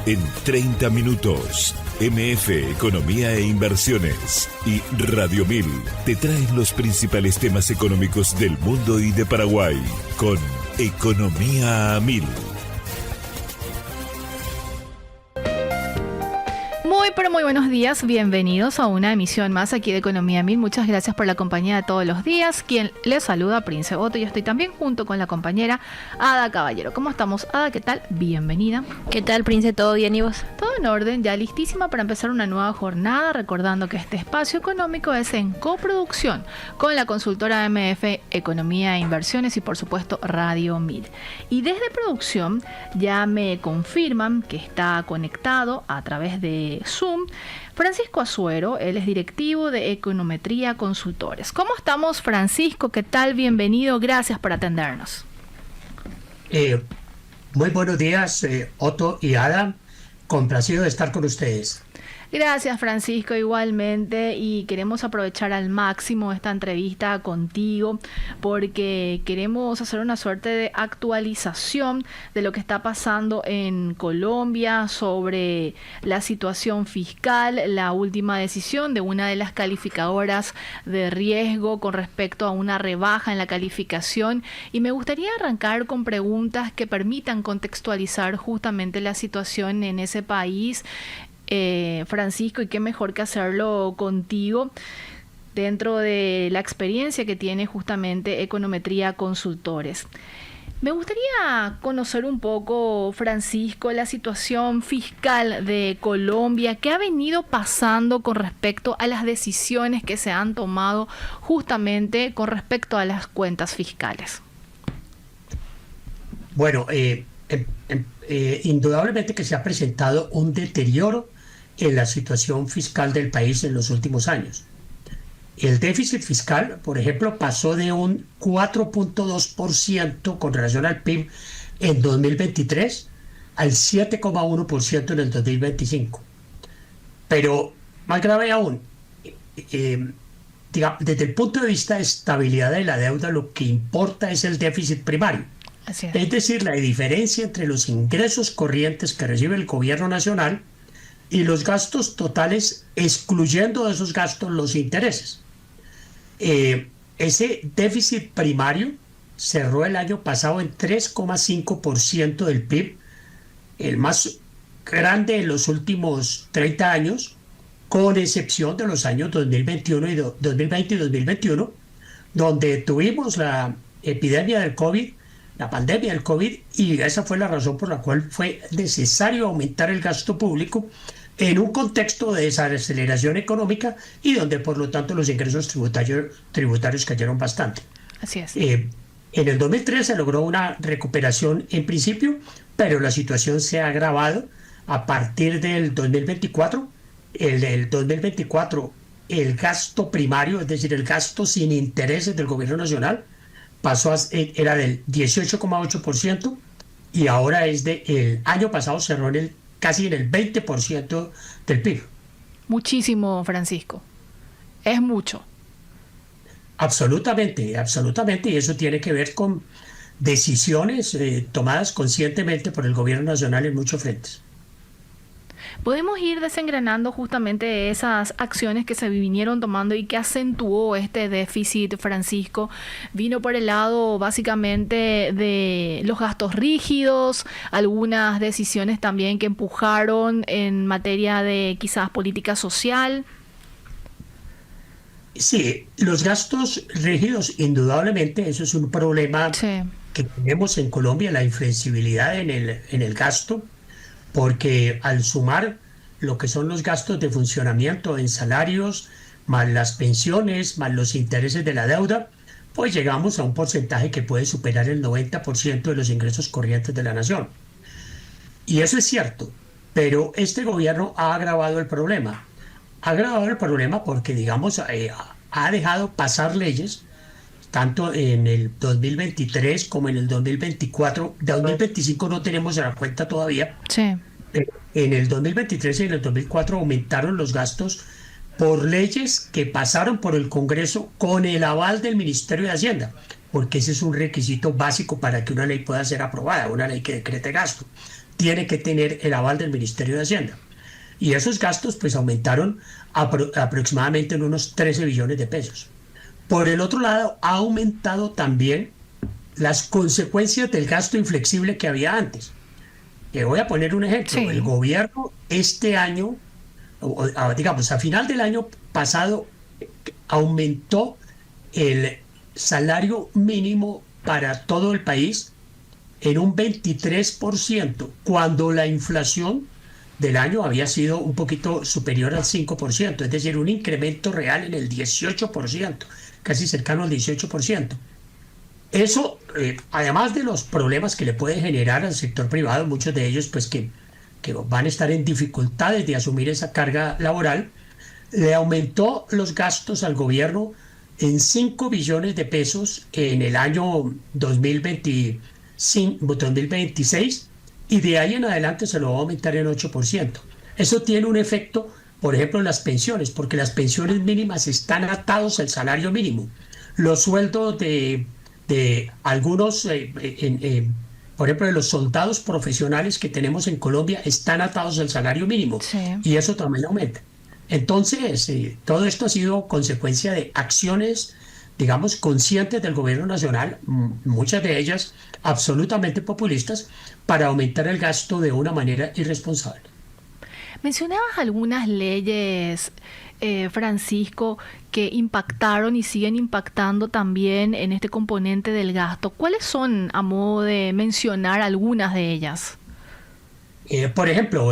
En 30 minutos, MF Economía e Inversiones y Radio 1000 te traen los principales temas económicos del mundo y de Paraguay con Economía a 1000. Muy buenos días, bienvenidos a una emisión más aquí de Economía 1000. Muchas gracias por la compañía de todos los días. Quien les saluda, Prince Otto. Yo estoy también junto con la compañera Ada Caballero. ¿Cómo estamos, Ada? ¿Qué tal? Bienvenida. ¿Qué tal, Prince? ¿Todo bien y vos? Todo en orden, ya listísima para empezar una nueva jornada, recordando que este espacio económico es en coproducción con la consultora MF Economía e Inversiones y por supuesto Radio 1000. Y desde producción ya me confirman que está conectado a través de Zoom Francisco Azuero. Él es directivo de Econometría Consultores. ¿Cómo estamos, Francisco? ¿Qué tal? Bienvenido, gracias por atendernos. Muy buenos días, Otto y Ada. Complacido de estar con ustedes. Gracias, Francisco, igualmente, y queremos aprovechar al máximo esta entrevista contigo porque queremos hacer una suerte de actualización de lo que está pasando en Colombia sobre la situación fiscal, la última decisión de una de las calificadoras de riesgo con respecto a una rebaja en la calificación, y me gustaría arrancar con preguntas que permitan contextualizar justamente la situación en ese país. Francisco, y qué mejor que hacerlo contigo dentro de la experiencia que tiene justamente Econometría Consultores. Me gustaría conocer un poco, Francisco, la situación fiscal de Colombia, qué ha venido pasando con respecto a las decisiones que se han tomado justamente con respecto a las cuentas fiscales. Bueno, indudablemente que se ha presentado un deterioro en la situación fiscal del país en los últimos años. El déficit fiscal, por ejemplo, pasó de un 4.2% con relación al PIB en 2023 al 7.1% en el 2025. Pero más grave aún, desde el punto de vista de estabilidad de la deuda, lo que importa es el déficit primario. Es decir, la diferencia entre los ingresos corrientes que recibe el gobierno nacional y los gastos totales, excluyendo de esos gastos los intereses. Ese déficit primario cerró el año pasado en 3,5% del PIB, el más grande en los últimos 30 años, con excepción de los años 2021 y 2020 y 2021, donde tuvimos la epidemia del COVID, la pandemia del COVID, y esa fue la razón por la cual fue necesario aumentar el gasto público en un contexto de desaceleración económica y donde por lo tanto los ingresos tributarios cayeron bastante. Así es. En el 2003 se logró una recuperación en principio, pero la situación se ha agravado a partir del 2024. El 2024, el gasto primario, es decir, el gasto sin intereses del gobierno nacional, era del 18,8% y ahora el año pasado cerró casi en el 20% del PIB. Muchísimo, Francisco. Es mucho. Absolutamente, absolutamente. Y eso tiene que ver con decisiones tomadas conscientemente por el gobierno nacional en muchos frentes. Podemos ir desengranando justamente esas acciones que se vinieron tomando y que acentuó este déficit, Francisco. Vino por el lado básicamente de los gastos rígidos, algunas decisiones también que empujaron en materia de quizás política social. Sí, los gastos rígidos, indudablemente, eso es un problema que tenemos en Colombia, la inflexibilidad en el gasto, porque al sumar lo que son los gastos de funcionamiento en salarios, más las pensiones, más los intereses de la deuda, pues llegamos a un porcentaje que puede superar el 90% de los ingresos corrientes de la nación. Y eso es cierto, pero este gobierno ha agravado el problema. Ha agravado el problema porque, digamos, ha dejado pasar leyes, tanto en el 2023 como en el 2024. De 2025 no tenemos en la cuenta todavía. Sí. En el 2023 y en el 2004 aumentaron los gastos por leyes que pasaron por el Congreso con el aval del Ministerio de Hacienda, porque ese es un requisito básico para que una ley pueda ser aprobada, una ley que decrete gasto. tiene que tener el aval del Ministerio de Hacienda. Y esos gastos pues aumentaron aproximadamente en unos 13 billones de pesos. Por el otro lado, ha aumentado también las consecuencias del gasto inflexible que había antes. Voy a poner un ejemplo. Sí. El gobierno este año, digamos, a final del año pasado, aumentó el salario mínimo para todo el país en un 23%, cuando la inflación del año había sido un poquito superior al 5%, es decir, un incremento real en el 18%, casi cercano al 18%. Eso, además de los problemas que le puede generar al sector privado, muchos de ellos pues que van a estar en dificultades de asumir esa carga laboral, le aumentó los gastos al gobierno en 5 billones de pesos en el año 2026, y de ahí en adelante se lo va a aumentar en 8%. Eso tiene un efecto, por ejemplo, en las pensiones, porque las pensiones mínimas están atados al salario mínimo. Los sueldos de algunos, por ejemplo, de los soldados profesionales que tenemos en Colombia están atados al salario mínimo, sí. Y eso también aumenta. Entonces, todo esto ha sido consecuencia de acciones, digamos, conscientes del gobierno nacional, muchas de ellas absolutamente populistas, para aumentar el gasto de una manera irresponsable. Mencionabas algunas leyes, Francisco, que impactaron y siguen impactando también en este componente del gasto. ¿Cuáles son, a modo de mencionar, algunas de ellas? Por ejemplo,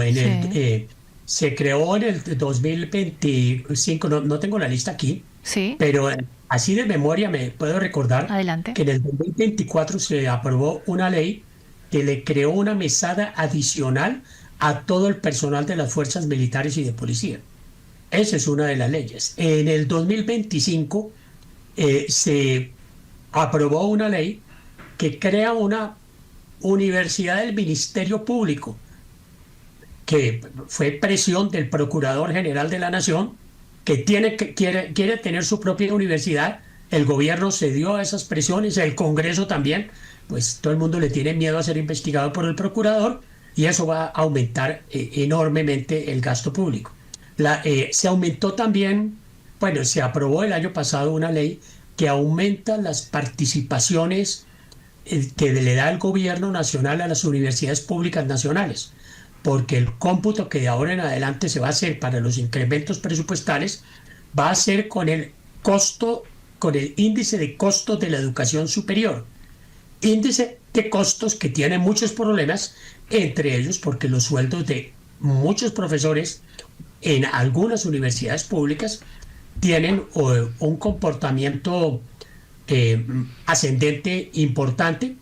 se creó en el 2025, no tengo la lista aquí, sí, pero así de memoria me puedo recordar. Adelante. Que en el 2024 se aprobó una ley que le creó una mesada adicional a todo el personal de las fuerzas militares y de policía. Esa es una de las leyes. En el 2025 se aprobó una ley que crea una universidad del Ministerio Público, que fue presión del Procurador General de la Nación, que quiere tener su propia universidad. El gobierno cedió a esas presiones, el Congreso también, pues todo el mundo le tiene miedo a ser investigado por el procurador, y eso va a aumentar enormemente el gasto público. Se aumentó también, bueno, se aprobó el año pasado una ley que aumenta las participaciones que le da el gobierno nacional a las universidades públicas nacionales, porque el cómputo que de ahora en adelante se va a hacer para los incrementos presupuestales va a ser con el índice de costos de la educación superior. Índice de costos que tiene muchos problemas, entre ellos porque los sueldos de muchos profesores en algunas universidades públicas tienen un comportamiento ascendente importante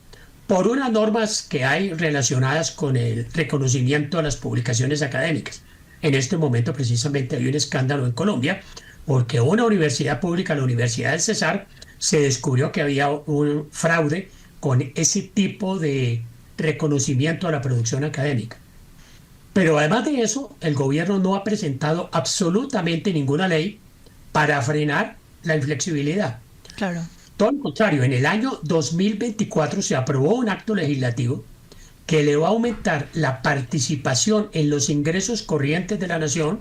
por unas normas que hay relacionadas con el reconocimiento a las publicaciones académicas. En este momento precisamente hay un escándalo en Colombia porque una universidad pública, la Universidad del Cesar, se descubrió que había un fraude con ese tipo de reconocimiento a la producción académica. Pero además de eso, el gobierno no ha presentado absolutamente ninguna ley para frenar la inflexibilidad. Claro. Todo lo contrario, en el año 2024 se aprobó un acto legislativo que le va a aumentar la participación en los ingresos corrientes de la nación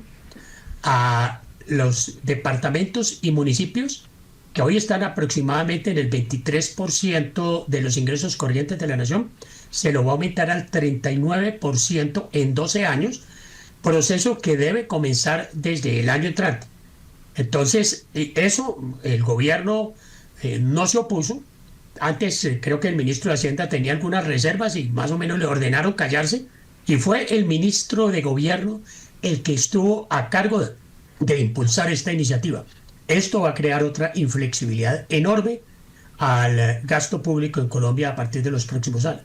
a los departamentos y municipios, que hoy están aproximadamente en el 23% de los ingresos corrientes de la nación. Se lo va a aumentar al 39% en 12 años, proceso que debe comenzar desde el año entrante. Entonces, eso el gobierno no se opuso. Antes creo que el ministro de Hacienda tenía algunas reservas y más o menos le ordenaron callarse, y fue el ministro de Gobierno el que estuvo a cargo de impulsar esta iniciativa. Esto va a crear otra inflexibilidad enorme al gasto público en Colombia a partir de los próximos años.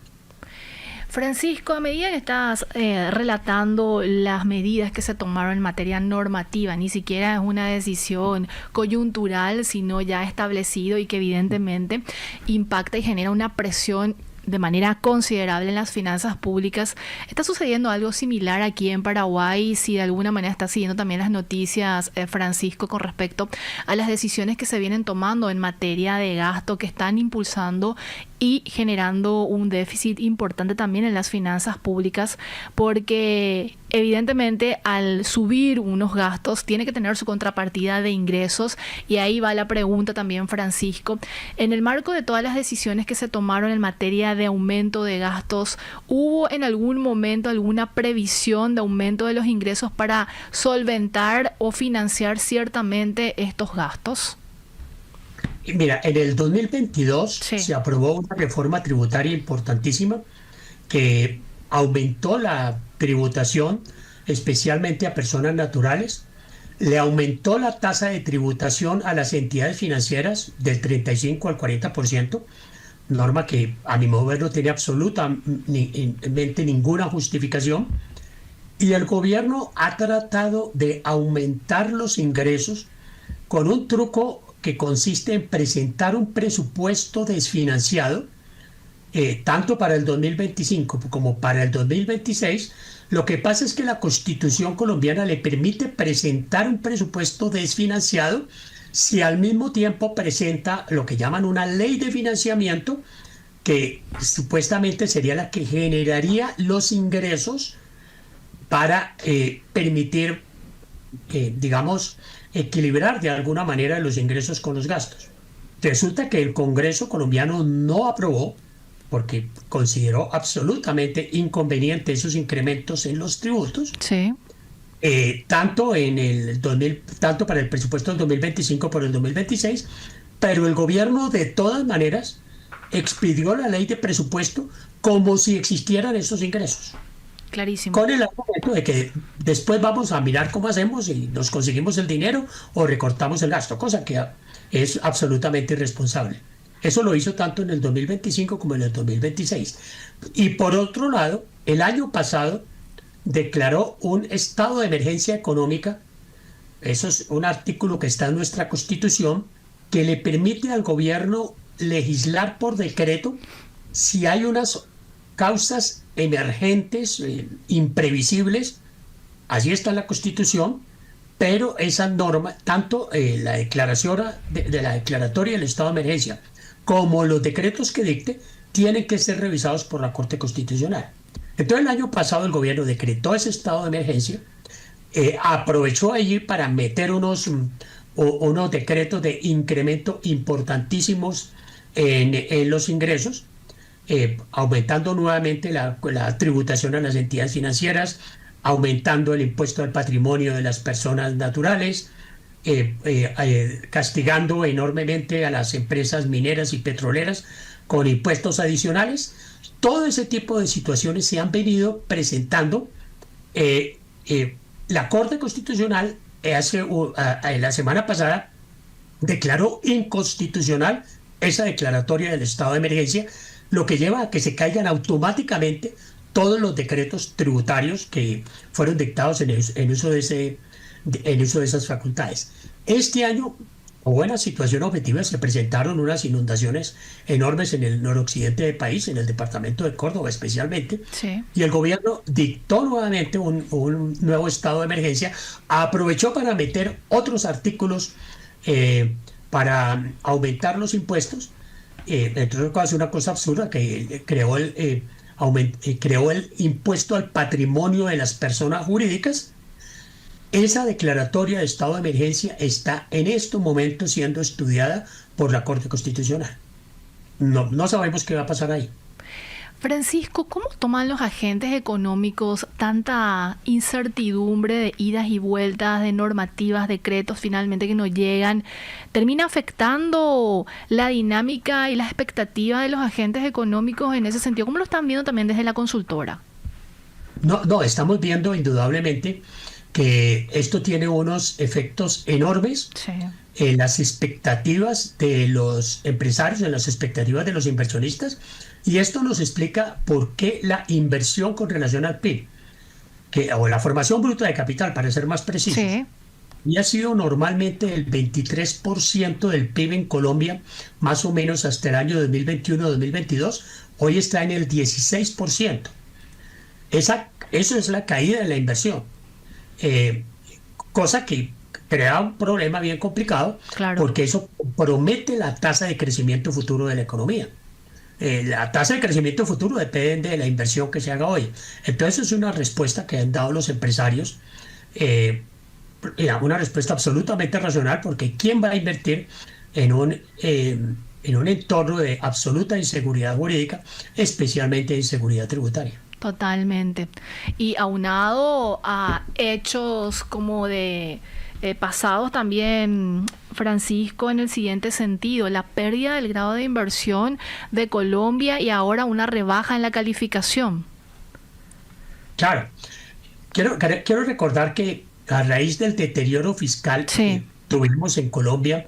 Francisco, a medida que estás relatando las medidas que se tomaron en materia normativa, ni siquiera es una decisión coyuntural, sino ya establecido y que evidentemente impacta y genera una presión de manera considerable en las finanzas públicas. ¿Está sucediendo algo similar aquí en Paraguay? Si de alguna manera está siguiendo también las noticias, Francisco, con respecto a las decisiones que se vienen tomando en materia de gasto, que están impulsando y generando un déficit importante también en las finanzas públicas, porque evidentemente al subir unos gastos tiene que tener su contrapartida de ingresos, y ahí va la pregunta también, Francisco. En el marco de todas las decisiones que se tomaron en materia de aumento de gastos, ¿hubo en algún momento alguna previsión de aumento de los ingresos para solventar o financiar ciertamente estos gastos? Mira, en el 2022 Sí. se aprobó una reforma tributaria importantísima que aumentó la tributación, especialmente a personas naturales, le aumentó la tasa de tributación a las entidades financieras del 35 al 40%, norma que a mi modo de ver no tiene absolutamente ninguna justificación, y el gobierno ha tratado de aumentar los ingresos con un truco que consiste en presentar un presupuesto desfinanciado, tanto para el 2025 como para el 2026. Lo que pasa es que la Constitución colombiana le permite presentar un presupuesto desfinanciado si al mismo tiempo presenta lo que llaman una ley de financiamiento, que supuestamente sería la que generaría los ingresos para permitir, digamos, equilibrar de alguna manera los ingresos con los gastos. Resulta que el Congreso colombiano no aprobó, porque consideró absolutamente inconveniente esos incrementos en los tributos, Sí. tanto para el presupuesto del 2025 como el 2026, pero el gobierno de todas maneras expidió la ley de presupuesto como si existieran esos ingresos. Clarísimo. Con el argumento de que después vamos a mirar cómo hacemos y nos conseguimos el dinero o recortamos el gasto, cosa que es absolutamente irresponsable. Eso lo hizo tanto en el 2025 como en el 2026. Y por otro lado, el año pasado declaró un estado de emergencia económica. Eso es un artículo que está en nuestra Constitución, que le permite al gobierno legislar por decreto si hay unas causas emergentes, imprevisibles. Así está en la Constitución, pero esa norma, tanto la declaración de la declaratoria del estado de emergencia como los decretos que dicte, tienen que ser revisados por la Corte Constitucional. Entonces el año pasado el gobierno decretó ese estado de emergencia, aprovechó allí para meter unos decretos de incremento importantísimos en los ingresos, aumentando nuevamente la tributación a las entidades financieras, aumentando el impuesto al patrimonio de las personas naturales, castigando enormemente a las empresas mineras y petroleras con impuestos adicionales. Todo ese tipo de situaciones se han venido presentando. La Corte Constitucional la semana pasada declaró inconstitucional esa declaratoria del estado de emergencia, lo que lleva a que se caigan automáticamente todos los decretos tributarios que fueron dictados en uso de esas facultades. Este año, con buena situación objetiva, se presentaron unas inundaciones enormes en el noroccidente del país, en el departamento de Córdoba especialmente, Sí. y el gobierno dictó nuevamente un nuevo estado de emergencia, aprovechó para meter otros artículos para aumentar los impuestos. Entonces, una cosa absurda, que creó el impuesto al patrimonio de las personas jurídicas. Esa declaratoria de estado de emergencia está en estos momentos siendo estudiada por la Corte Constitucional. No sabemos qué va a pasar ahí. Francisco, ¿cómo toman los agentes económicos tanta incertidumbre de idas y vueltas, de normativas, decretos finalmente que no llegan? ¿Termina afectando la dinámica y la expectativa de los agentes económicos en ese sentido? ¿Cómo lo están viendo también desde la consultora? No, estamos viendo indudablemente que esto tiene unos efectos enormes en las expectativas de los empresarios, en las expectativas de los inversionistas, y esto nos explica por qué la inversión con relación al PIB, o la formación bruta de capital, para ser más precisos, y ha sido normalmente el 23% del PIB en Colombia, más o menos hasta el año 2021-2022, hoy está en el 16%. Eso es la caída de la inversión. Cosa que crea un problema bien complicado, Claro. porque eso promete la tasa de crecimiento futuro de la economía. la tasa de crecimiento futuro depende de la inversión que se haga hoy. Entonces es una respuesta que han dado los empresarios, una respuesta absolutamente racional, porque ¿quién va a invertir en un entorno de absoluta inseguridad jurídica, especialmente inseguridad tributaria? Totalmente. Y aunado a hechos como de pasados también, Francisco, en el siguiente sentido, la pérdida del grado de inversión de Colombia y ahora una rebaja en la calificación. Claro. Quiero recordar que a raíz del deterioro fiscal que tuvimos en Colombia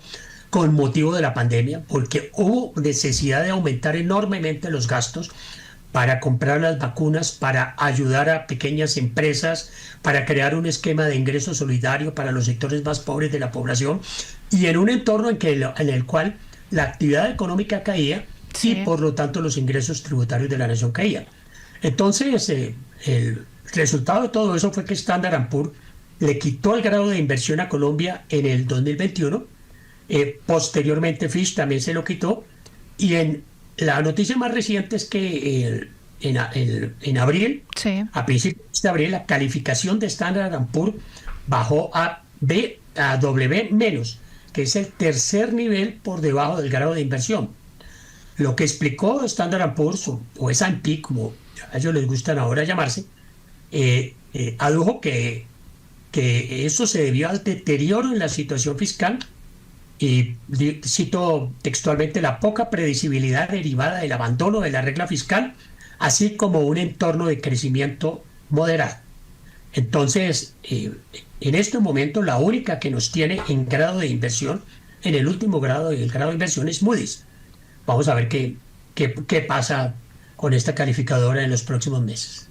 con motivo de la pandemia, porque hubo necesidad de aumentar enormemente los gastos para comprar las vacunas, para ayudar a pequeñas empresas, para crear un esquema de ingreso solidario para los sectores más pobres de la población, y en un entorno en el cual la actividad económica caía y por lo tanto los ingresos tributarios de la nación caían. Entonces, el resultado de todo eso fue que Standard & Poor's le quitó el grado de inversión a Colombia en el 2021, posteriormente Fitch también se lo quitó, y la noticia más reciente es que en abril, a principios de abril, la calificación de Standard & Poor's bajó a W-, que es el tercer nivel por debajo del grado de inversión. Lo que explicó Standard & Poor's, o S&P, como a ellos les gustan ahora llamarse, adujo que eso se debió al deterioro en la situación fiscal, y cito textualmente: la poca predecibilidad derivada del abandono de la regla fiscal, así como un entorno de crecimiento moderado. Entonces, en este momento, la única que nos tiene en grado de inversión, en el último grado del grado de inversión, es Moody's. Vamos a ver qué pasa con esta calificadora en los próximos meses.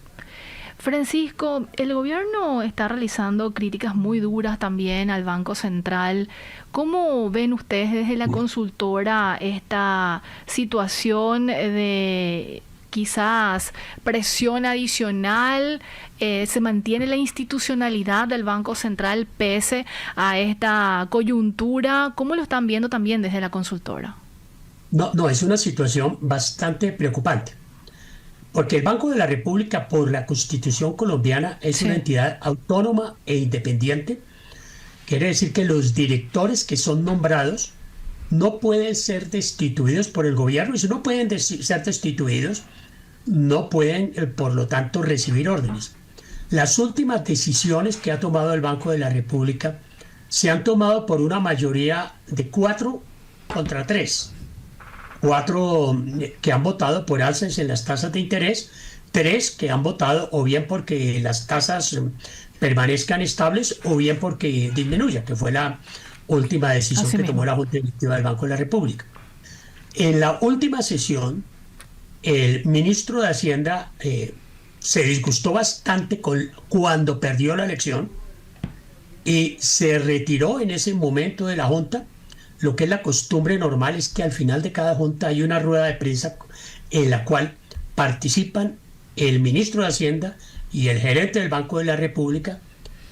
Francisco, el gobierno está realizando críticas muy duras también al Banco Central. ¿Cómo ven ustedes desde la consultora esta situación de quizás presión adicional? ¿Se mantiene la institucionalidad del Banco Central pese a esta coyuntura? ¿Cómo lo están viendo también desde la consultora? No, es una situación bastante preocupante. Porque el Banco de la República, por la Constitución colombiana, es una entidad autónoma e independiente. Quiere decir que los directores que son nombrados no pueden ser destituidos por el gobierno, y si no pueden ser destituidos, no pueden, por lo tanto, recibir órdenes. Las últimas decisiones que ha tomado el Banco de la República se han tomado por una mayoría de 4 contra 3. 4 que han votado por alzas en las tasas de interés, 3 que han votado o bien porque las tasas permanezcan estables o bien porque disminuya, que fue la última decisión que tomó la Junta Directiva del Banco de la República. En la última sesión, el ministro de Hacienda se disgustó bastante cuando perdió la elección y se retiró en ese momento de la Junta. Lo que es la costumbre normal es que al final de cada junta hay una rueda de prensa en la cual participan el ministro de Hacienda y el gerente del Banco de la República,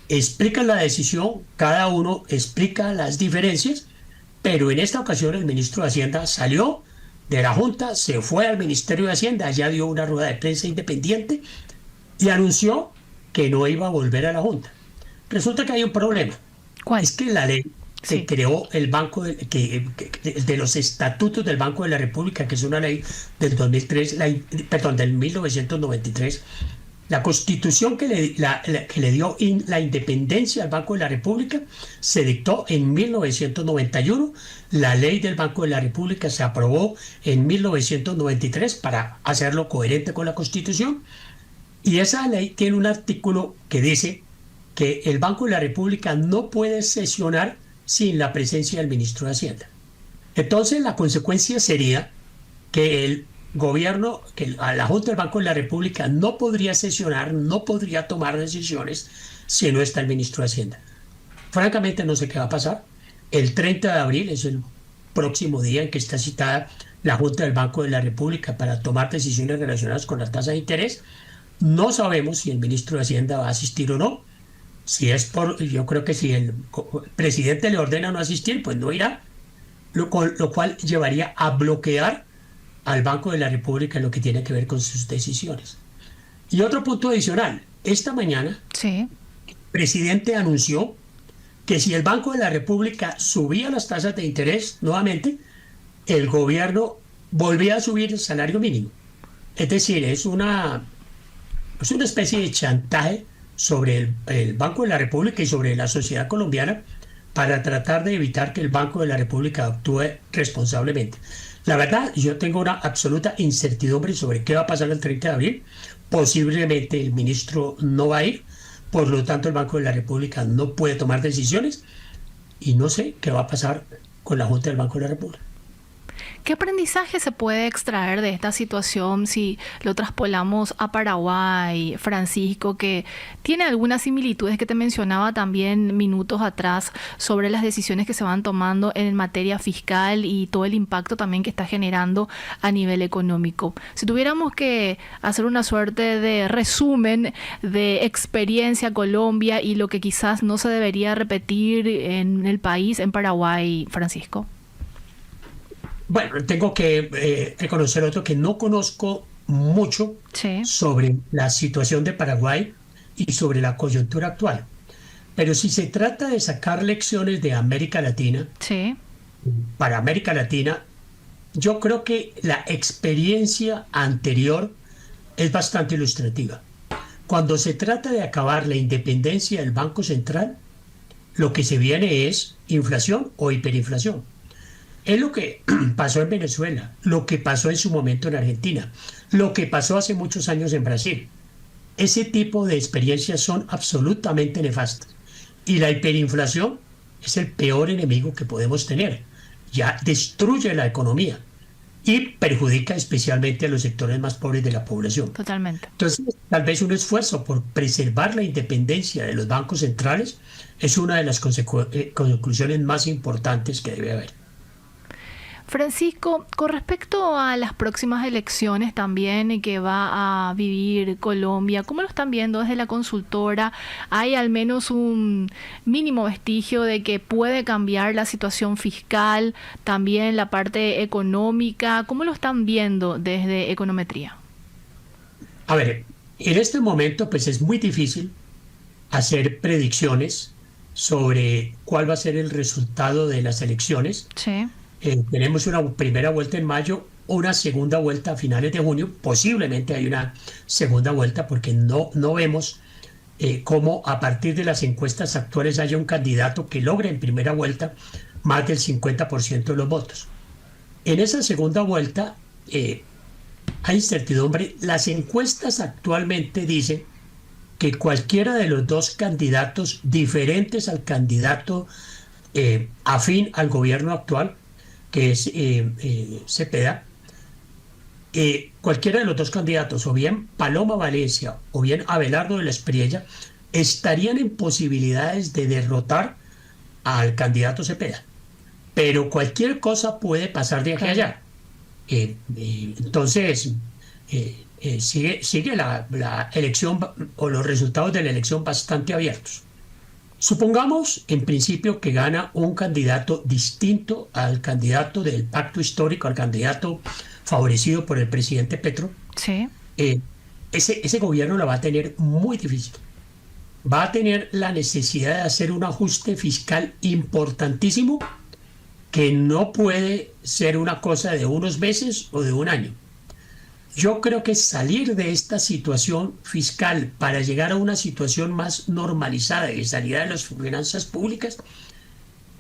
explican la decisión, cada uno explica las diferencias, pero en esta ocasión el ministro de Hacienda salió de la junta, se fue al Ministerio de Hacienda, allá dio una rueda de prensa independiente y anunció que no iba a volver a la junta. Resulta que hay un problema. ¿Cuál? Es que la ley se creó el banco de los estatutos del Banco de la República, que es una ley del 2003, del 1993. La constitución que le dio la independencia al Banco de la República se dictó en 1991. La ley del Banco de la República se aprobó en 1993 para hacerlo coherente con la Constitución. Y esa ley tiene un artículo que dice que el Banco de la República no puede sesionar sin la presencia del ministro de Hacienda. Entonces, la consecuencia sería que el gobierno, que a la Junta del Banco de la República no podría sesionar, no podría tomar decisiones si no está el ministro de Hacienda. Francamente, no sé qué va a pasar. El 30 de abril es el próximo día en que está citada la Junta del Banco de la República para tomar decisiones relacionadas con la tasa de interés. No sabemos si el ministro de Hacienda va a asistir o no. Yo creo que si el presidente le ordena no asistir, pues no irá, lo cual llevaría a bloquear al Banco de la República en lo que tiene que ver con sus decisiones. Y otro punto adicional, esta mañana el presidente anunció que si el Banco de la República subía las tasas de interés nuevamente, el gobierno volvía a subir el salario mínimo. Es decir, es una especie de chantaje sobre el Banco de la República y sobre la sociedad colombiana para tratar de evitar que el Banco de la República actúe responsablemente. La verdad, yo tengo una absoluta incertidumbre sobre qué va a pasar el 30 de abril. Posiblemente el ministro no va a ir, por lo tanto el Banco de la República no puede tomar decisiones y no sé qué va a pasar con la Junta del Banco de la República. ¿Qué aprendizaje se puede extraer de esta situación si lo traspolamos a Paraguay, Francisco, que tiene algunas similitudes que te mencionaba también minutos atrás sobre las decisiones que se van tomando en materia fiscal y todo el impacto también que está generando a nivel económico? Si tuviéramos que hacer una suerte de resumen de experiencia Colombia y lo que quizás no se debería repetir en el país, en Paraguay, Francisco. Bueno, tengo que reconocer otro que no conozco mucho sobre la situación de Paraguay y sobre la coyuntura actual. Pero si se trata de sacar lecciones de América Latina, para América Latina, yo creo que la experiencia anterior es bastante ilustrativa. Cuando se trata de acabar la independencia del Banco Central, lo que se viene es inflación o hiperinflación. Es lo que pasó en Venezuela, lo que pasó en su momento en Argentina, lo que pasó hace muchos años en Brasil. Ese tipo de experiencias son absolutamente nefastas. Y la hiperinflación es el peor enemigo que podemos tener. Ya destruye la economía y perjudica especialmente a los sectores más pobres de la población. Totalmente. Entonces, tal vez un esfuerzo por preservar la independencia de los bancos centrales es una de las conclusiones más importantes que debe haber. Francisco, con respecto a las próximas elecciones también que va a vivir Colombia, ¿cómo lo están viendo desde la consultora? ¿Hay al menos un mínimo vestigio de que puede cambiar la situación fiscal, también la parte económica? ¿Cómo lo están viendo desde Econometría? A ver, en este momento pues es muy difícil hacer predicciones sobre cuál va a ser el resultado de las elecciones. Sí. Tenemos una primera vuelta en mayo, una segunda vuelta a finales de junio. Posiblemente hay una segunda vuelta porque no vemos cómo a partir de las encuestas actuales haya un candidato que logre en primera vuelta más del 50% de los votos. En esa segunda vuelta hay incertidumbre. Las encuestas actualmente dicen que cualquiera de los dos candidatos diferentes al candidato afín al gobierno actual, que es Cepeda, cualquiera de los dos candidatos, o bien Paloma Valencia o bien Abelardo de la Espriella, estarían en posibilidades de derrotar al candidato Cepeda. Pero cualquier cosa puede pasar de aquí a allá. Entonces, sigue la elección o los resultados de la elección bastante abiertos. Supongamos, en principio, que gana un candidato distinto al candidato del pacto histórico, al candidato favorecido por el presidente Petro. Sí. Ese gobierno la va a tener muy difícil. Va a tener la necesidad de hacer un ajuste fiscal importantísimo que no puede ser una cosa de unos meses o de un año. Yo creo que salir de esta situación fiscal para llegar a una situación más normalizada de salida de las finanzas públicas,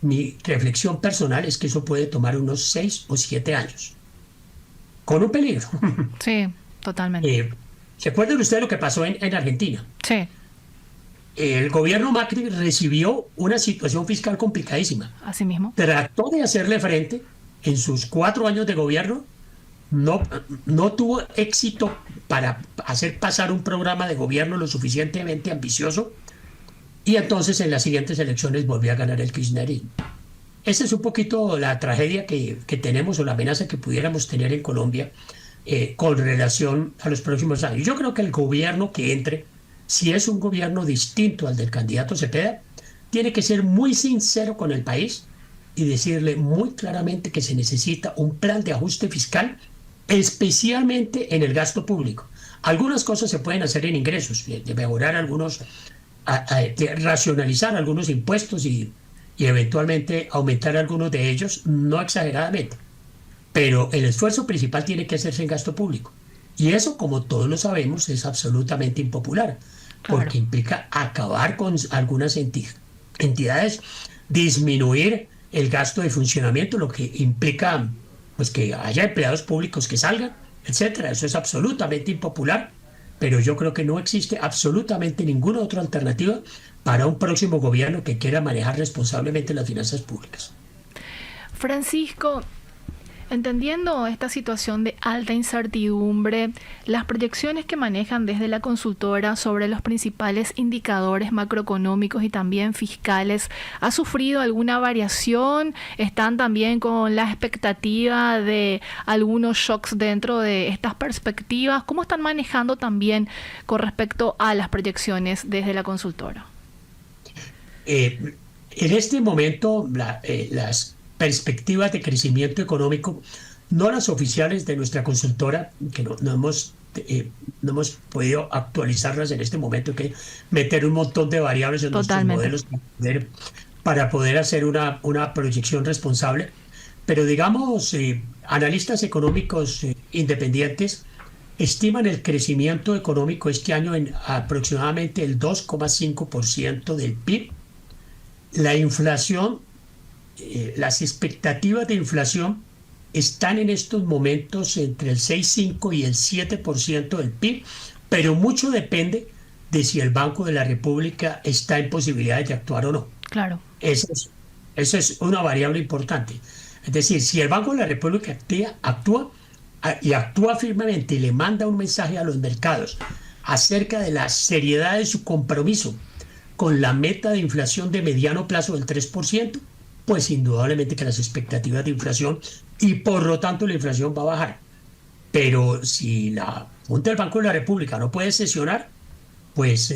mi reflexión personal es que eso puede tomar unos 6 o 7 años. Con un peligro. Sí, totalmente. ¿Recuerdan ustedes lo que pasó en Argentina? Sí. El gobierno Macri recibió una situación fiscal complicadísima. Así mismo. Trató de hacerle frente en sus 4 años de gobierno. No tuvo éxito para hacer pasar un programa de gobierno lo suficientemente ambicioso y entonces en las siguientes elecciones volvió a ganar el kirchnerismo. Esa es un poquito la tragedia que tenemos o la amenaza que pudiéramos tener en Colombia con relación a los próximos años. Yo creo que el gobierno que entre, si es un gobierno distinto al del candidato Cepeda, tiene que ser muy sincero con el país y decirle muy claramente que se necesita un plan de ajuste fiscal especialmente en el gasto público. Algunas cosas se pueden hacer en ingresos, de mejorar algunos, de racionalizar algunos impuestos y eventualmente aumentar algunos de ellos, no exageradamente. Pero el esfuerzo principal tiene que hacerse en gasto público. Y eso, como todos lo sabemos, es absolutamente impopular, porque implica acabar con algunas entidades, disminuir el gasto de funcionamiento, lo que implica pues que haya empleados públicos que salgan, etcétera. Eso es absolutamente impopular, pero yo creo que no existe absolutamente ninguna otra alternativa para un próximo gobierno que quiera manejar responsablemente las finanzas públicas. Francisco, entendiendo esta situación de alta incertidumbre, las proyecciones que manejan desde la consultora sobre los principales indicadores macroeconómicos y también fiscales, ¿ha sufrido alguna variación? ¿Están también con la expectativa de algunos shocks dentro de estas perspectivas? ¿Cómo están manejando también con respecto a las proyecciones desde la consultora? En este momento, las perspectivas de crecimiento económico, no las oficiales de nuestra consultora, que no hemos podido actualizarlas en este momento, hay que meter un montón de variables en nuestros modelos para poder hacer una proyección responsable. Pero digamos, analistas económicos independientes estiman el crecimiento económico este año en aproximadamente el 2,5% del PIB. La inflación, las expectativas de inflación están en estos momentos entre el 6,5 y el 7% del PIB, pero mucho depende de si el Banco de la República está en posibilidades de actuar o no. Claro. Esa es una variable importante. Es decir, si el Banco de la República actúa firmemente y le manda un mensaje a los mercados acerca de la seriedad de su compromiso con la meta de inflación de mediano plazo del 3%, pues indudablemente que las expectativas de inflación y por lo tanto la inflación va a bajar. Pero si la Junta del Banco de la República no puede sesionar, pues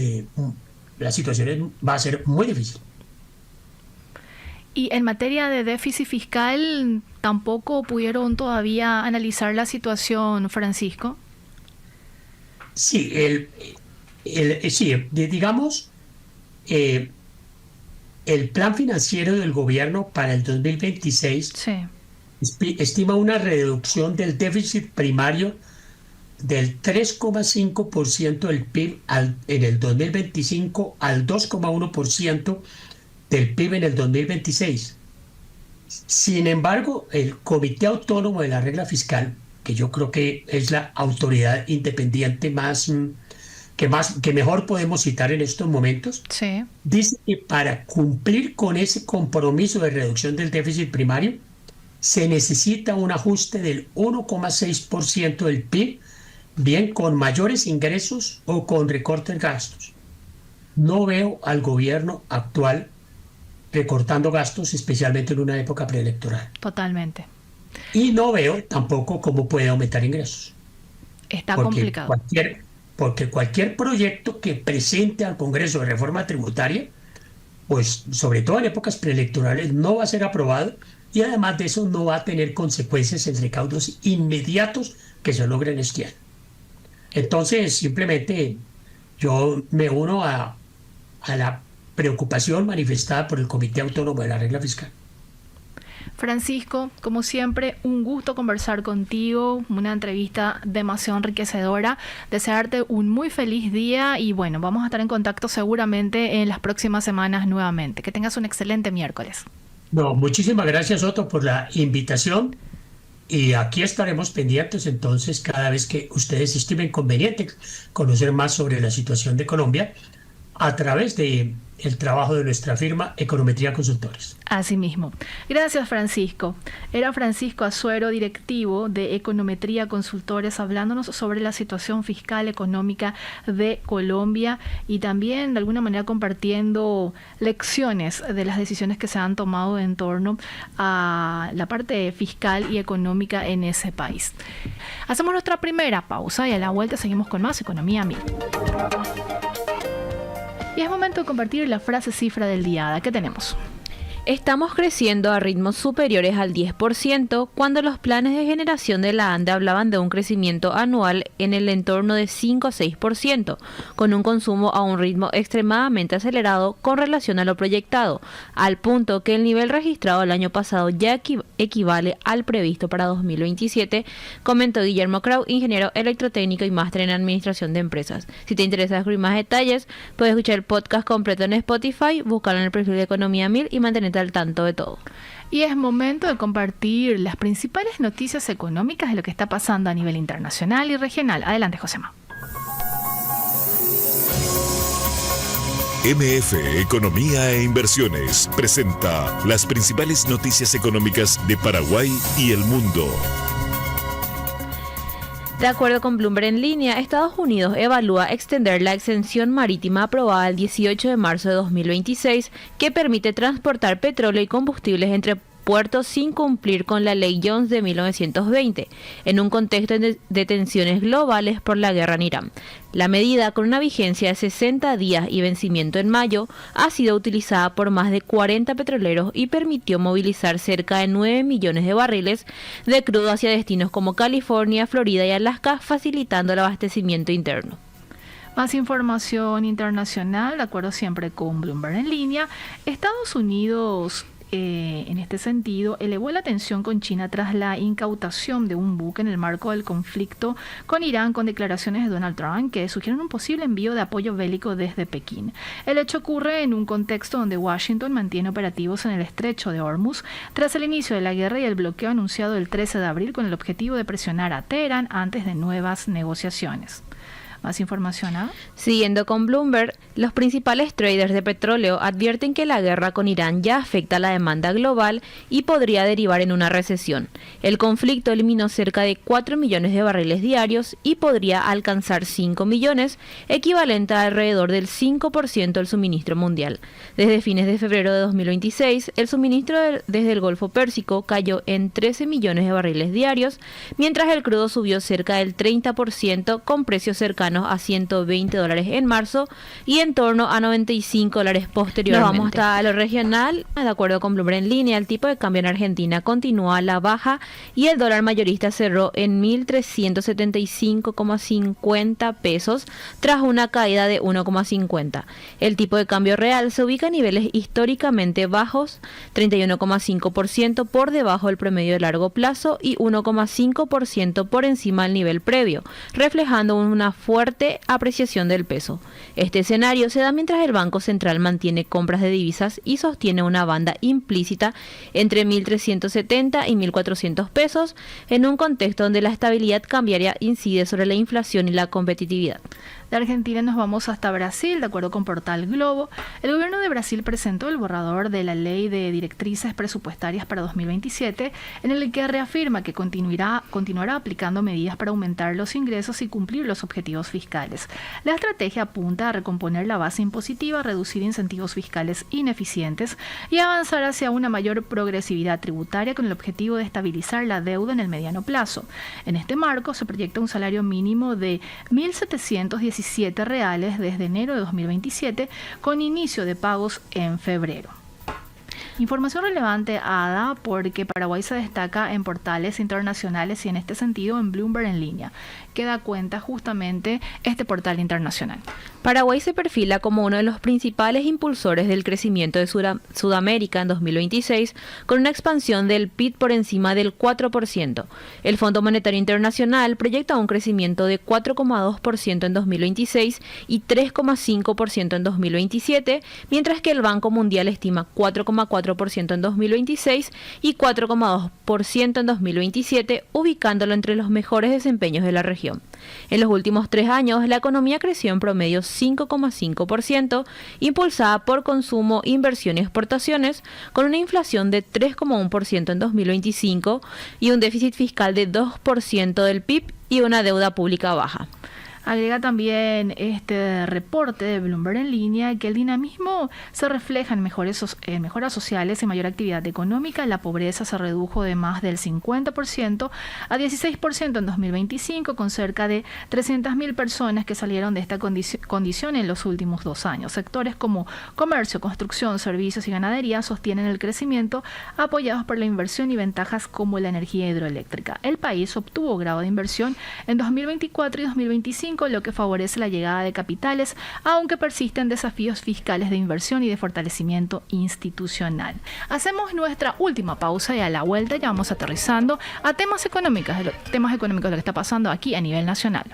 la situación va a ser muy difícil. Y en materia de déficit fiscal, ¿tampoco pudieron todavía analizar la situación, Francisco? Sí, digamos, el plan financiero del gobierno para el 2026 estima una reducción del déficit primario del 3,5% del PIB en el 2025 al 2,1% del PIB en el 2026. Sin embargo, el Comité Autónomo de la Regla Fiscal, que yo creo que es la autoridad independiente que mejor podemos citar en estos momentos, dice que para cumplir con ese compromiso de reducción del déficit primario se necesita un ajuste del 1,6% del PIB, bien con mayores ingresos o con recortes de gastos. No veo al gobierno actual recortando gastos, especialmente en una época preelectoral. Totalmente. Y no veo tampoco cómo puede aumentar ingresos. Está complicado. Porque cualquier proyecto que presente al Congreso de reforma tributaria, pues sobre todo en épocas preelectorales, no va a ser aprobado y además de eso no va a tener consecuencias en recaudos inmediatos que se logren este año. Entonces, simplemente yo me uno a la preocupación manifestada por el Comité Autónomo de la Regla Fiscal. Francisco, como siempre, un gusto conversar contigo, una entrevista demasiado enriquecedora. Desearte un muy feliz día y bueno, vamos a estar en contacto seguramente en las próximas semanas nuevamente. Que tengas un excelente miércoles. No, muchísimas gracias, Otto, por la invitación y aquí estaremos pendientes entonces cada vez que ustedes estimen conveniente conocer más sobre la situación de Colombia a través de el trabajo de nuestra firma Econometría Consultores. Así mismo. Gracias, Francisco. Era Francisco Azuero, directivo de Econometría Consultores, hablándonos sobre la situación fiscal económica de Colombia y también de alguna manera compartiendo lecciones de las decisiones que se han tomado en torno a la parte fiscal y económica en ese país. Hacemos nuestra primera pausa y a la vuelta seguimos con más Economía Mil. Y es momento de compartir la frase cifra del día. ¿Qué tenemos? Estamos creciendo a ritmos superiores al 10% cuando los planes de generación de la ANDE hablaban de un crecimiento anual en el entorno de 5 a 6%, con un consumo a un ritmo extremadamente acelerado con relación a lo proyectado, al punto que el nivel registrado el año pasado ya equivale al previsto para 2027, comentó Guillermo Krau, ingeniero electrotécnico y máster en administración de empresas. Si te interesa descubrir más detalles, puedes escuchar el podcast completo en Spotify, buscarlo en el perfil de Economía 1000 y mantenerte al tanto de todo. Y es momento de compartir las principales noticias económicas de lo que está pasando a nivel internacional y regional. Adelante, Josema. MF Economía e Inversiones presenta las principales noticias económicas de Paraguay y el mundo. De acuerdo con Bloomberg en línea, Estados Unidos evalúa extender la exención marítima aprobada el 18 de marzo de 2026, que permite transportar petróleo y combustibles entre puertos sin cumplir con la Ley Jones de 1920, en un contexto de tensiones globales por la guerra en Irán. La medida, con una vigencia de 60 días y vencimiento en mayo, ha sido utilizada por más de 40 petroleros y permitió movilizar cerca de 9 millones de barriles de crudo hacia destinos como California, Florida y Alaska, facilitando el abastecimiento interno. Más información internacional, de acuerdo siempre con Bloomberg en línea, Estados Unidos en este sentido, elevó la tensión con China tras la incautación de un buque en el marco del conflicto con Irán, con declaraciones de Donald Trump que sugieren un posible envío de apoyo bélico desde Pekín. El hecho ocurre en un contexto donde Washington mantiene operativos en el estrecho de Hormuz tras el inicio de la guerra y el bloqueo anunciado el 13 de abril con el objetivo de presionar a Teherán antes de nuevas negociaciones. ¿Más información? Siguiendo con Bloomberg, los principales traders de petróleo advierten que la guerra con Irán ya afecta la demanda global y podría derivar en una recesión. El conflicto eliminó cerca de 4 millones de barriles diarios y podría alcanzar 5 millones, equivalente a alrededor del 5% del suministro mundial. Desde fines de febrero de 2026, el suministro desde el Golfo Pérsico cayó en 13 millones de barriles diarios, mientras el crudo subió cerca del 30% con precios cercanos a $120 en marzo y en torno a $95 posteriormente. Nos vamos hasta lo regional. De acuerdo con Bloomberg en línea, el tipo de cambio en Argentina continúa a la baja y el dólar mayorista cerró en 1.375,50 pesos tras una caída de 1,50. El tipo de cambio real se ubica a niveles históricamente bajos, 31,5% por debajo del promedio de largo plazo y 1,5% por encima del nivel previo, reflejando una fuerte apreciación del peso. Este escenario se da mientras el Banco Central mantiene compras de divisas y sostiene una banda implícita entre 1.370 y 1.400 pesos en un contexto donde la estabilidad cambiaria incide sobre la inflación y la competitividad. De Argentina nos vamos hasta Brasil. De acuerdo con Portal Globo, el gobierno de Brasil presentó el borrador de la Ley de Directrices Presupuestarias para 2027, en el que reafirma que continuará aplicando medidas para aumentar los ingresos y cumplir los objetivos fiscales. La estrategia apunta a recomponer la base impositiva, reducir incentivos fiscales ineficientes y avanzar hacia una mayor progresividad tributaria con el objetivo de estabilizar la deuda en el mediano plazo. En este marco se proyecta un salario mínimo de 1.717 reales desde enero de 2027, con inicio de pagos en febrero. Información relevante, Ada, porque Paraguay se destaca en portales internacionales y en este sentido en Bloomberg en línea, que da cuenta justamente este portal internacional. Paraguay se perfila como uno de los principales impulsores del crecimiento de Sudamérica en 2026, con una expansión del PIB por encima del 4%. El Fondo Monetario Internacional proyecta un crecimiento de 4,2% en 2026 y 3,5% en 2027, mientras que el Banco Mundial estima 4,4% en 2026 y 4,2% en 2027, ubicándolo entre los mejores desempeños de la región. En los últimos 3 años, la economía creció en promedio 5,5%, impulsada por consumo, inversión y exportaciones, con una inflación de 3,1% en 2025 y un déficit fiscal de 2% del PIB y una deuda pública baja. Agrega también este reporte de Bloomberg en línea que el dinamismo se refleja en mejoras sociales y mayor actividad económica. La pobreza se redujo de más del 50% a 16% en 2025, con cerca de 300.000 personas que salieron de esta condición en los últimos 2 años. Sectores como comercio, construcción, servicios y ganadería sostienen el crecimiento, apoyados por la inversión y ventajas como la energía hidroeléctrica. El país obtuvo grado de inversión en 2024 y 2025, lo que favorece la llegada de capitales, aunque persisten desafíos fiscales de inversión y de fortalecimiento institucional. Hacemos nuestra última pausa y a la vuelta ya vamos aterrizando a temas económicos de lo que está pasando aquí a nivel nacional.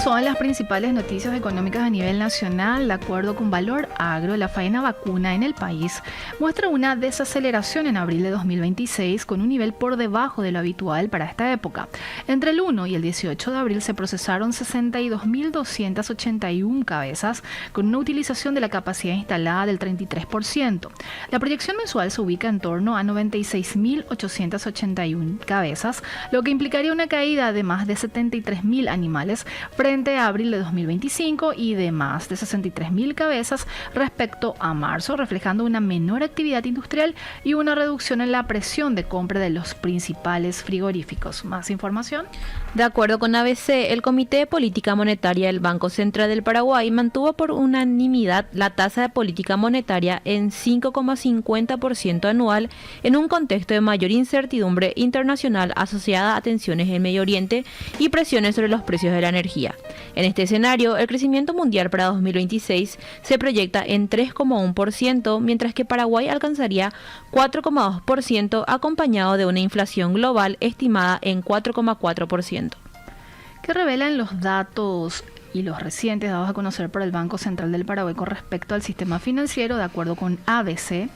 Son las principales noticias económicas a nivel nacional. De acuerdo con Valor Agro, la faena vacuna en el país muestra una desaceleración en abril de 2026 con un nivel por debajo de lo habitual para esta época. Entre el 1 y el 18 de abril se procesaron 62.281 cabezas con una utilización de la capacidad instalada del 33%. La proyección mensual se ubica en torno a 96.881 cabezas, lo que implicaría una caída de más de 73.000 animales frente a abril de 2025 y de más de 63.000 cabezas respecto a marzo, reflejando una menor actividad industrial y una reducción en la presión de compra de los principales frigoríficos. ¿Más información? De acuerdo con ABC, el Comité de Política Monetaria del Banco Central del Paraguay mantuvo por unanimidad la tasa de política monetaria en 5,50% anual en un contexto de mayor incertidumbre internacional asociada a tensiones en Medio Oriente y presiones sobre los precios de la energía. En este escenario, el crecimiento mundial para 2026 se proyecta en 3,1%, mientras que Paraguay alcanzaría 4,2%, acompañado de una inflación global estimada en 4,4%. ¿Qué revelan los datos y los recientes dados a conocer por el Banco Central del Paraguay con respecto al sistema financiero? De acuerdo con ABC,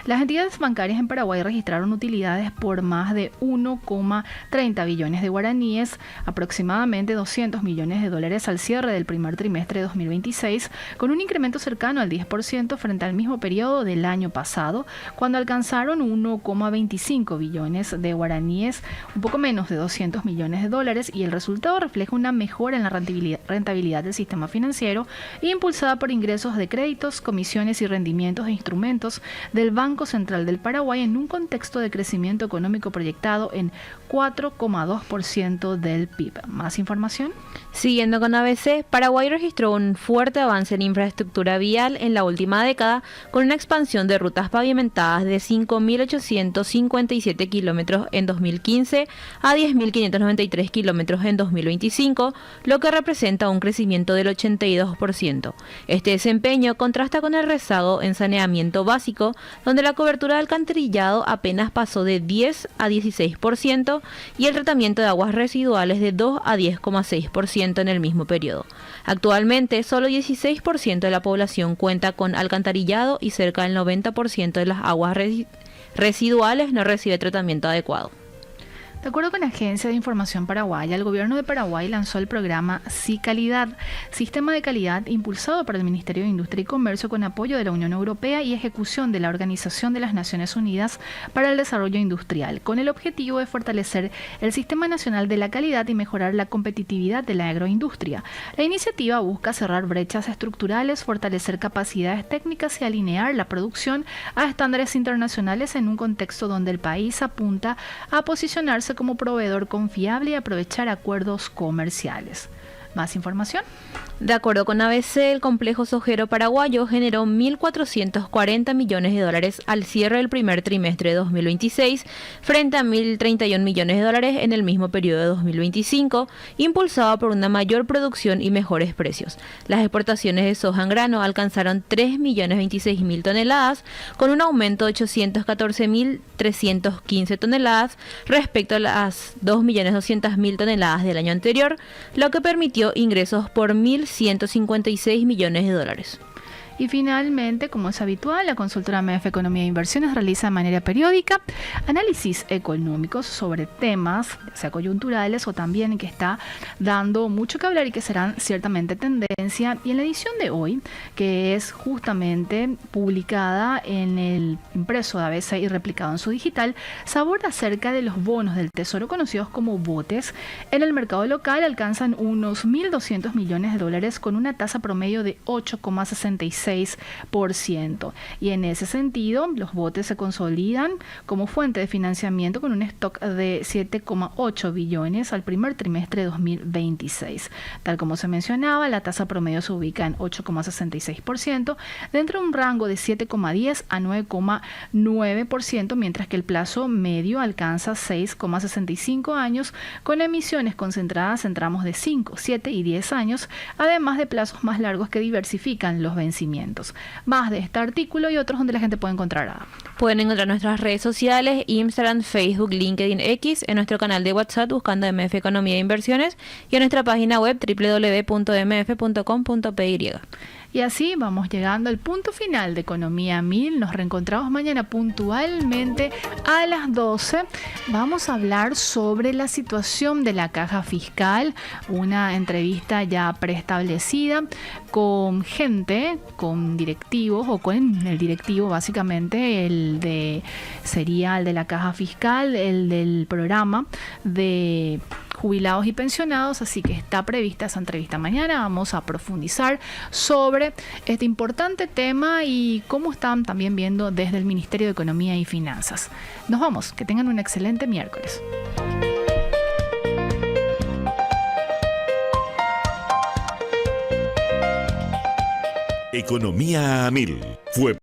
las entidades bancarias en Paraguay registraron utilidades por más de 1,30 billones de guaraníes, aproximadamente 200 millones de dólares al cierre del primer trimestre de 2026, con un incremento cercano al 10% frente al mismo periodo del año pasado, cuando alcanzaron 1,25 billones de guaraníes, un poco menos de 200 millones de dólares, y el resultado refleja una mejora en la rentabilidad del sistema financiero, impulsada por ingresos de créditos, comisiones y rendimientos de instrumentos del Banco Central del Paraguay en un contexto de crecimiento económico proyectado en 4,2% del PIB. ¿Más información? Siguiendo con ABC, Paraguay registró un fuerte avance en infraestructura vial en la última década, con una expansión de rutas pavimentadas de 5.857 kilómetros en 2015 a 10.593 kilómetros en 2025, lo que representa un crecimiento del 82%. Este desempeño contrasta con el rezago en saneamiento básico, donde la cobertura de alcantarillado apenas pasó de 10 a 16% y el tratamiento de aguas residuales de 2 a 10,6% en el mismo periodo. Actualmente, solo 16% de la población cuenta con alcantarillado y cerca del 90% de las aguas residuales no recibe tratamiento adecuado. De acuerdo con la Agencia de Información Paraguaya, el gobierno de Paraguay lanzó el programa SICalidad, Sistema de Calidad impulsado por el Ministerio de Industria y Comercio con apoyo de la Unión Europea y ejecución de la Organización de las Naciones Unidas para el Desarrollo Industrial, con el objetivo de fortalecer el Sistema Nacional de la Calidad y mejorar la competitividad de la agroindustria. La iniciativa busca cerrar brechas estructurales, fortalecer capacidades técnicas y alinear la producción a estándares internacionales en un contexto donde el país apunta a posicionarse como proveedor confiable y aprovechar acuerdos comerciales. ¿Más información? De acuerdo con ABC, el complejo sojero paraguayo generó 1.440 millones de dólares al cierre del primer trimestre de 2026, frente a 1.031 millones de dólares en el mismo periodo de 2025, impulsado por una mayor producción y mejores precios. Las exportaciones de soja en grano alcanzaron 3.026.000 toneladas, con un aumento de 814.315 toneladas respecto a las 2.200.000 toneladas del año anterior, lo que permitió ingresos por 1.156 millones de dólares. Y finalmente, como es habitual, la consultora MEF Economía e Inversiones realiza de manera periódica análisis económicos sobre temas, ya sea coyunturales o también que está dando mucho que hablar y que serán ciertamente tendencia. Y en la edición de hoy, que es justamente publicada en el impreso de ABC y replicado en su digital, se aborda acerca de los bonos del Tesoro conocidos como botes. En el mercado local alcanzan unos 1.200 millones de dólares con una tasa promedio de 8,66%. Y en ese sentido, los botes se consolidan como fuente de financiamiento con un stock de 7,8 billones al primer trimestre de 2026. Tal como se mencionaba, la tasa promedio se ubica en 8,66%, dentro de un rango de 7,10 a 9,9%, mientras que el plazo medio alcanza 6,65 años, con emisiones concentradas en tramos de 5, 7 y 10 años, además de plazos más largos que diversifican los vencimientos. Más de este artículo y otros donde la gente puede encontrar. Pueden encontrar nuestras redes sociales, Instagram, Facebook, LinkedIn, X, en nuestro canal de WhatsApp buscando MF Economía e Inversiones y en nuestra página web www.mf.com.py. Y así vamos llegando al punto final de Economía 1000. Nos reencontramos mañana puntualmente a las 12. Vamos a hablar sobre la situación de la caja fiscal, una entrevista ya preestablecida con gente, con directivos o con el directivo básicamente, sería el de la caja fiscal, el del programa de jubilados y pensionados, así que está prevista esa entrevista mañana. Vamos a profundizar sobre este importante tema y cómo están también viendo desde el Ministerio de Economía y Finanzas. Nos vamos, que tengan un excelente miércoles. Economía a 1000 fue